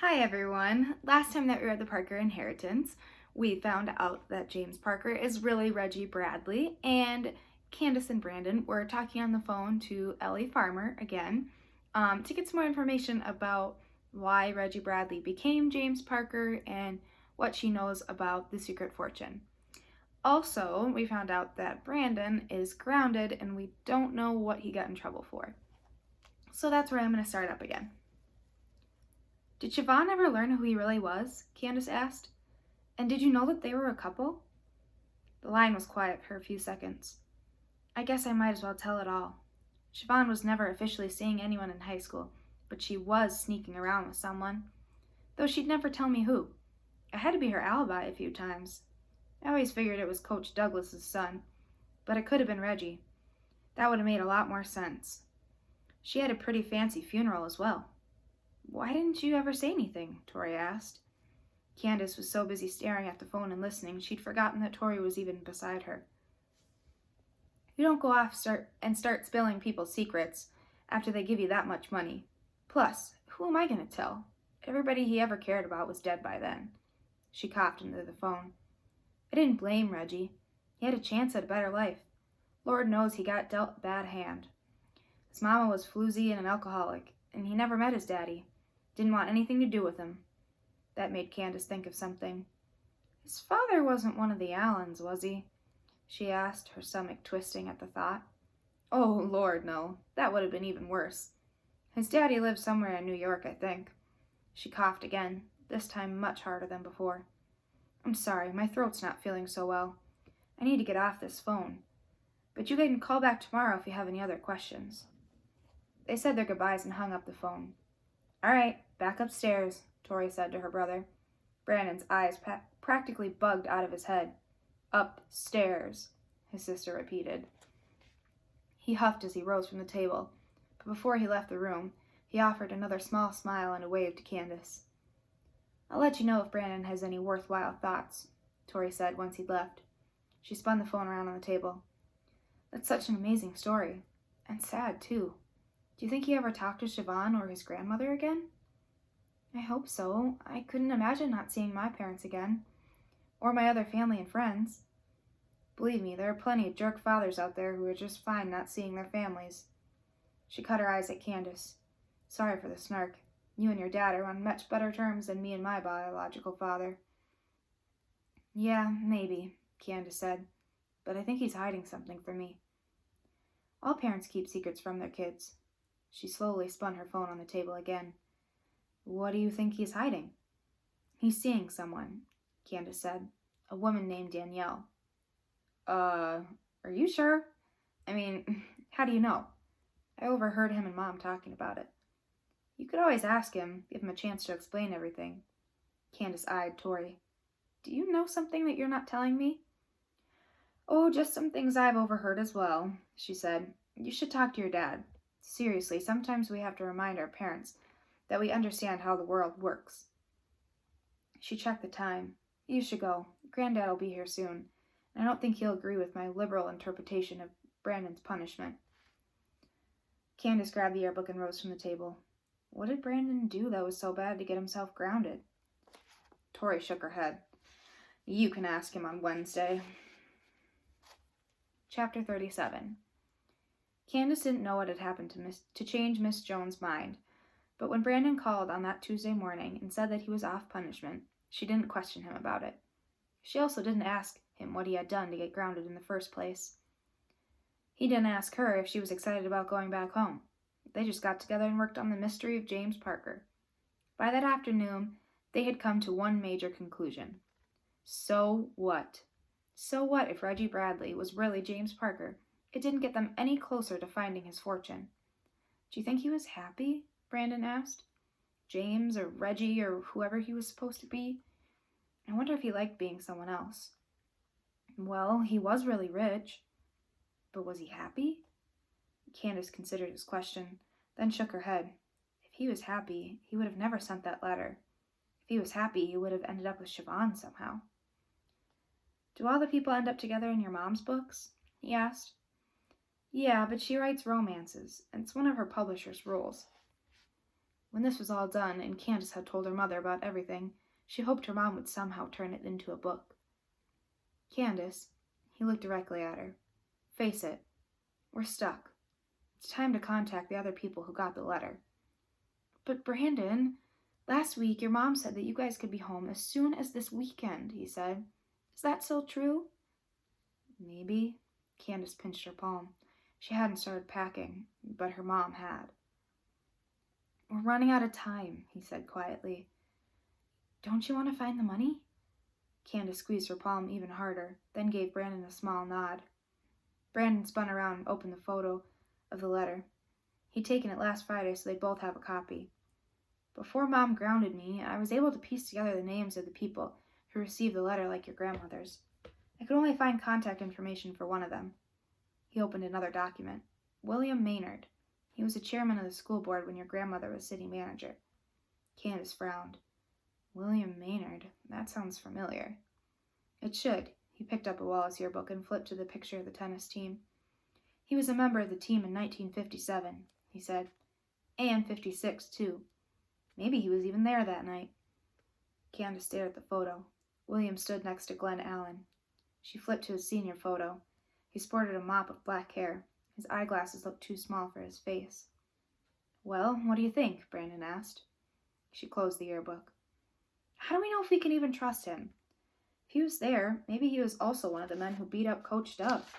Hi everyone. Last time that we read the Parker Inheritance, we found out that James Parker is really Reggie Bradley, and Candace and Brandon were talking on the phone to Ellie Farmer again to get some more information about why Reggie Bradley became James Parker and what she knows about the secret fortune. Also, we found out that Brandon is grounded and we don't know what he got in trouble for. So that's where I'm going to start up again. Did Siobhan ever learn who he really was? Candace asked. And did you know that they were a couple? The line was quiet for a few seconds. I guess I might as well tell it all. Siobhan was never officially seeing anyone in high school, but she was sneaking around with someone, though she'd never tell me who. I had to be her alibi a few times. I always figured it was Coach Douglas's son, but it could have been Reggie. That would have made a lot more sense. She had a pretty fancy funeral as well. Why didn't you ever say anything? Tori asked. Candace was so busy staring at the phone and listening, she'd forgotten that Tori was even beside her. You don't go off and start spilling people's secrets after they give you that much money. Plus, who am I going to tell? Everybody he ever cared about was dead by then. She coughed into the phone. I didn't blame Reggie. He had a chance at a better life. Lord knows he got dealt a bad hand. His mama was floozy and an alcoholic, and he never met his daddy. Didn't want anything to do with him. That made Candace think of something. His father wasn't one of the Allens, was he? She asked, her stomach twisting at the thought. Oh, Lord, no. That would have been even worse. His daddy lived somewhere in New York, I think. She coughed again, this time much harder than before. I'm sorry, my throat's not feeling so well. I need to get off this phone. But you can call back tomorrow if you have any other questions. They said their goodbyes and hung up the phone. All right, back upstairs, Tori said to her brother. Brandon's eyes practically bugged out of his head. Upstairs, his sister repeated. He huffed as he rose from the table, but before he left the room, he offered another small smile and a wave to Candace. I'll let you know if Brandon has any worthwhile thoughts, Tori said once he'd left. She spun the phone around on the table. That's such an amazing story, and sad, too. Do you think he ever talked to Siobhan or his grandmother again? I hope so. I couldn't imagine not seeing my parents again, or my other family and friends. Believe me, there are plenty of jerk fathers out there who are just fine not seeing their families. She cut her eyes at Candace. Sorry for the snark. You and your dad are on much better terms than me and my biological father. Yeah, maybe, Candace said, but I think he's hiding something from me. All parents keep secrets from their kids. She slowly spun her phone on the table again. What do you think he's hiding? He's seeing someone, Candace said. A woman named Danielle. Are you sure? I mean, how do you know? I overheard him and Mom talking about it. You could always ask him, give him a chance to explain everything. Candace eyed Tori. Do you know something that you're not telling me? Oh, just some things I've overheard as well, she said. You should talk to your dad. Seriously, sometimes we have to remind our parents that we understand how the world works. She checked the time. You should go. Granddad will be here soon, and I don't think he'll agree with my liberal interpretation of Brandon's punishment. Candace grabbed the yearbook and rose from the table. What did Brandon do that was so bad to get himself grounded? Tori shook her head. You can ask him on Wednesday. Chapter 37. Candace didn't know what had happened to change Miss Jones' mind, but when Brandon called on that Tuesday morning and said that he was off punishment, she didn't question him about it. She also didn't ask him what he had done to get grounded in the first place. He didn't ask her if she was excited about going back home. They just got together and worked on the mystery of James Parker. By that afternoon, they had come to one major conclusion. So what? So what if Reggie Bradley was really James Parker? It didn't get them any closer to finding his fortune. Do you think he was happy? Brandon asked. James or Reggie or whoever he was supposed to be? I wonder if he liked being someone else. Well, he was really rich. But was he happy? Candace considered his question, then shook her head. If he was happy, he would have never sent that letter. If he was happy, he would have ended up with Siobhan somehow. Do all the people end up together in your mom's books? He asked. Yeah, but she writes romances, and it's one of her publisher's rules. When this was all done and Candace had told her mother about everything, she hoped her mom would somehow turn it into a book. Candace, he looked directly at her. Face it, we're stuck. It's time to contact the other people who got the letter. But Brandon, last week your mom said that you guys could be home as soon as this weekend, he said. Is that still true? Maybe. Candace pinched her palm. She hadn't started packing, but her mom had. We're running out of time, he said quietly. Don't you want to find the money? Candace squeezed her palm even harder, then gave Brandon a small nod. Brandon spun around and opened the photo of the letter. He'd taken it last Friday, so they'd both have a copy. Before Mom grounded me, I was able to piece together the names of the people who received the letter like your grandmother's. I could only find contact information for one of them. He opened another document. William Maynard. He was the chairman of the school board when your grandmother was city manager. Candace frowned. William Maynard? That sounds familiar. It should. He picked up a Wallace yearbook and flipped to the picture of the tennis team. He was a member of the team in 1957, he said. And 56, too. Maybe he was even there that night. Candace stared at the photo. William stood next to Glenn Allen. She flipped to his senior photo. He sported a mop of black hair. His eyeglasses looked too small for his face. Well, what do you think? Brandon asked. She closed the yearbook. How do we know if we can even trust him? If he was there, maybe he was also one of the men who beat up Coach Dove.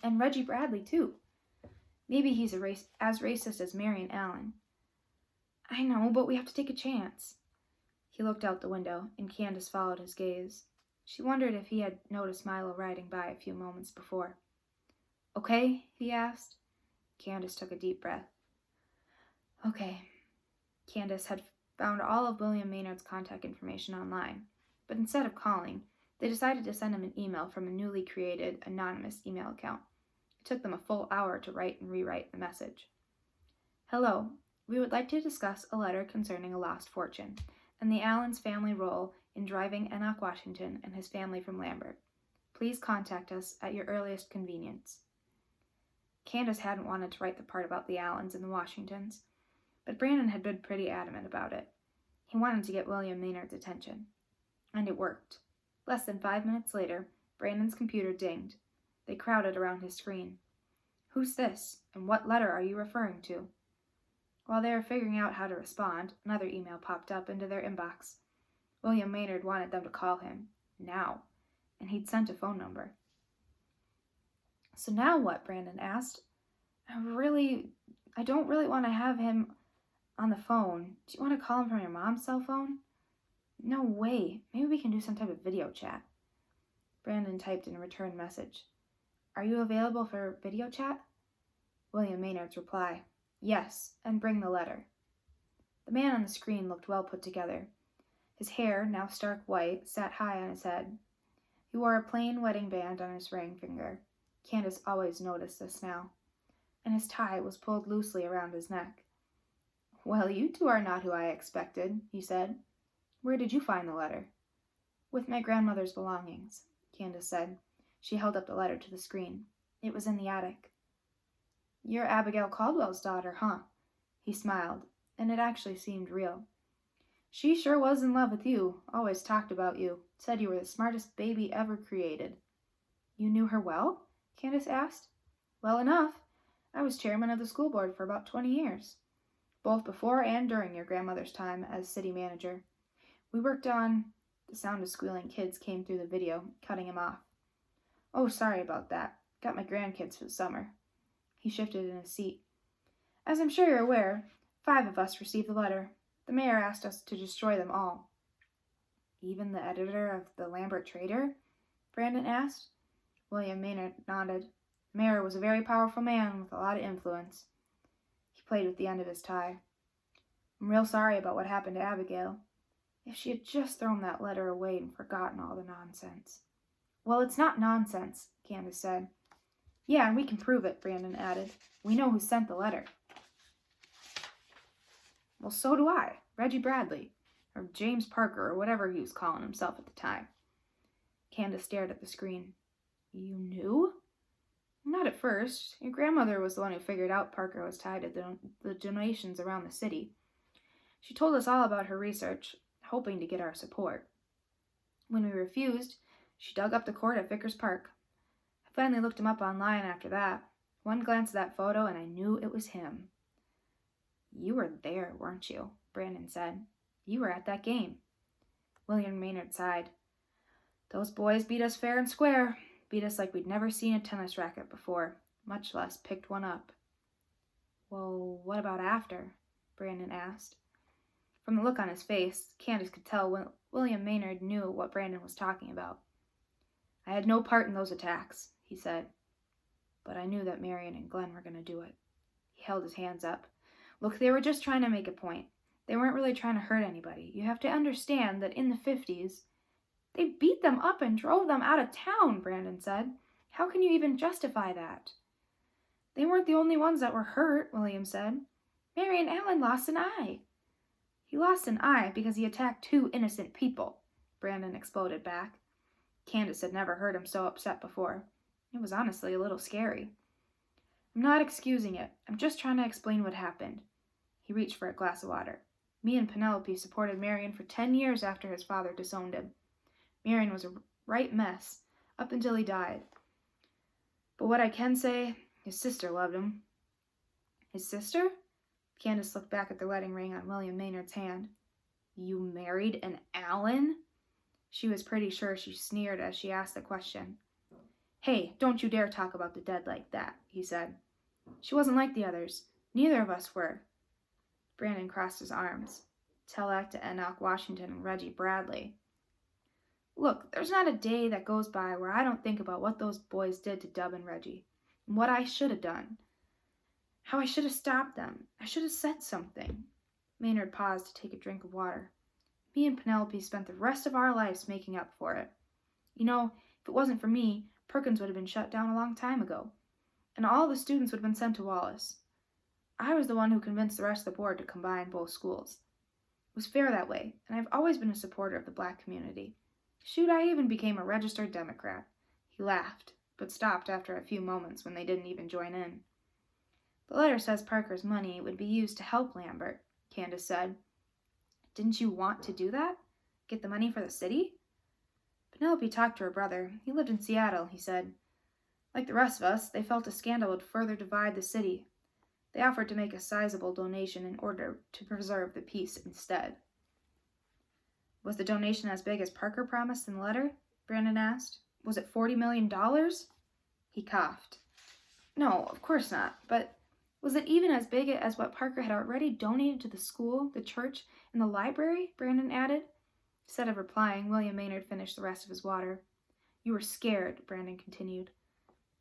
And Reggie Bradley, too. Maybe he's as racist as Marion Allen. I know, but we have to take a chance. He looked out the window, and Candace followed his gaze. She wondered if he had noticed Milo riding by a few moments before. Okay, he asked. Candace took a deep breath. Okay. Candace had found all of William Maynard's contact information online, but instead of calling, they decided to send him an email from a newly created anonymous email account. It took them a full hour to write and rewrite the message. Hello, we would like to discuss a letter concerning a lost fortune and the Allens family role in driving Enoch Washington and his family from Lambert. Please contact us at your earliest convenience. Candace hadn't wanted to write the part about the Allens and the Washingtons, but Brandon had been pretty adamant about it. He wanted to get William Maynard's attention. And it worked. Less than 5 minutes later, Brandon's computer dinged. They crowded around his screen. Who's this, and what letter are you referring to? While they were figuring out how to respond, another email popped up into their inbox. William Maynard wanted them to call him, now, and he'd sent a phone number. So now what? Brandon asked. I don't really want to have him on the phone. Do you want to call him from your mom's cell phone? No way. Maybe we can do some type of video chat. Brandon typed in a return message. Are you available for video chat? William Maynard's reply. Yes, and bring the letter. The man on the screen looked well put together. His hair, now stark white, sat high on his head. He wore a plain wedding band on his ring finger. Candace always noticed this now. And his tie was pulled loosely around his neck. Well, you two are not who I expected, he said. Where did you find the letter? With my grandmother's belongings, Candace said. She held up the letter to the screen. It was in the attic. You're Abigail Caldwell's daughter, huh? He smiled, and it actually seemed real. She sure was in love with you, always talked about you, said you were the smartest baby ever created. You knew her well? Candace asked. Well enough. I was chairman of the school board for about 20 years, both before and during your grandmother's time as city manager. We worked on... The sound of squealing kids came through the video, cutting him off. Oh, sorry about that. Got my grandkids for the summer. He shifted in his seat. As I'm sure you're aware, 5 of us received the letter. The mayor asked us to destroy them all. Even the editor of the Lambert Trader? Brandon asked. William Maynard nodded. The mayor was a very powerful man with a lot of influence. He played with the end of his tie. I'm real sorry about what happened to Abigail. If she had just thrown that letter away and forgotten all the nonsense. Well, it's not nonsense, Candace said. Yeah, and we can prove it, Brandon added. We know who sent the letter. Well, so do I. Reggie Bradley. Or James Parker, or whatever he was calling himself at the time. Candace stared at the screen. You knew? Not at first. Your grandmother was the one who figured out Parker was tied to the donations around the city. She told us all about her research, hoping to get our support. When we refused, she dug up the court at Vickers Park. I finally looked him up online after that. One glance at that photo and I knew it was him. You were there, weren't you? Brandon said. You were at that game. William Maynard sighed. Those boys beat us fair and square. Beat us like we'd never seen a tennis racket before, much less picked one up. Well, what about after? Brandon asked. From the look on his face, Candace could tell William Maynard knew what Brandon was talking about. I had no part in those attacks, he said. But I knew that Marion and Glenn were going to do it. He held his hands up. Look, they were just trying to make a point. They weren't really trying to hurt anybody. You have to understand that in the 50s, they beat them up and drove them out of town, Brandon said. How can you even justify that? They weren't the only ones that were hurt, William said. Marion Allen lost an eye. He lost an eye because he attacked 2 innocent people, Brandon exploded back. Candace had never heard him so upset before. It was honestly a little scary. I'm not excusing it. I'm just trying to explain what happened. He reached for a glass of water. Me and Penelope supported Marion for 10 years after his father disowned him. Marion was a right mess, up until he died. But what I can say, his sister loved him. His sister? Candace looked back at the wedding ring on William Maynard's hand. You married an Allen? She was pretty sure she sneered as she asked the question. Hey, don't you dare talk about the dead like that, he said. She wasn't like the others. Neither of us were. Brandon crossed his arms. Tell that to Enoch Washington and Reggie Bradley. Look, there's not a day that goes by where I don't think about what those boys did to Dub and Reggie, and what I should have done. How I should have stopped them. I should have said something. Maynard paused to take a drink of water. Me and Penelope spent the rest of our lives making up for it. You know, if it wasn't for me, Perkins would have been shut down a long time ago, and all the students would have been sent to Wallace. I was the one who convinced the rest of the board to combine both schools. It was fair that way, and I've always been a supporter of the black community. Shoot, I even became a registered Democrat. He laughed, but stopped after a few moments when they didn't even join in. The letter says Parker's money would be used to help Lambert, Candace said. Didn't you want to do that? Get the money for the city? Penelope talked to her brother. He lived in Seattle, he said. Like the rest of us, they felt a scandal would further divide the city. They offered to make a sizable donation in order to preserve the peace instead. Was the donation as big as Parker promised in the letter? Brandon asked. Was it $40 million? He coughed. No, of course not, but was it even as big as what Parker had already donated to the school, the church, and the library? Brandon added. Instead of replying, William Maynard finished the rest of his water. You were scared, Brandon continued.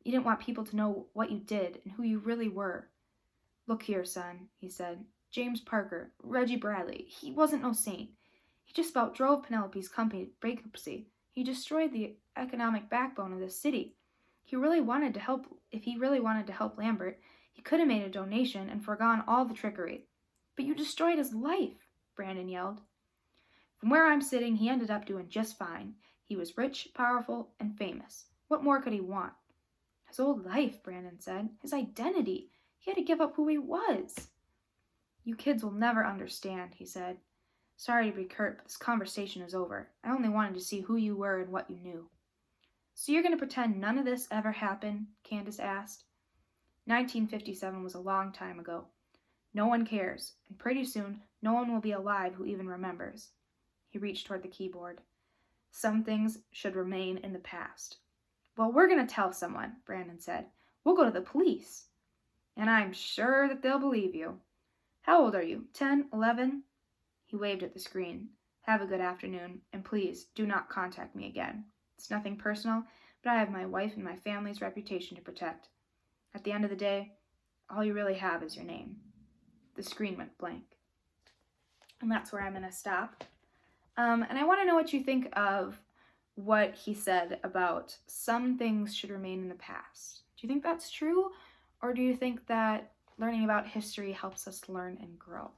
You didn't want people to know what you did and who you really were. Look here, son, he said. James Parker, Reggie Bradley, he wasn't no saint. He just about drove Penelope's company to bankruptcy. He destroyed the economic backbone of the city. If he really wanted to help Lambert, he could have made a donation and forgone all the trickery. But you destroyed his life, Brandon yelled. From where I'm sitting, he ended up doing just fine. He was rich, powerful, and famous. What more could he want? His old life, Brandon said. His identity. He had to give up who he was. You kids will never understand, he said. Sorry to be curt, but this conversation is over. I only wanted to see who you were and what you knew. So you're going to pretend none of this ever happened? Candace asked. 1957 was a long time ago. No one cares, and pretty soon no one will be alive who even remembers. He reached toward the keyboard. Some things should remain in the past. Well, we're going to tell someone, Brandon said. We'll go to the police. And I'm sure that they'll believe you. How old are you? 10, 11? He waved at the screen. Have a good afternoon, and please do not contact me again. It's nothing personal, but I have my wife and my family's reputation to protect. At the end of the day, all you really have is your name. The screen went blank. And that's where I'm going to stop. And I want to know what you think of what he said about some things should remain in the past. Do you think that's true? Or do you think that learning about history helps us learn and grow?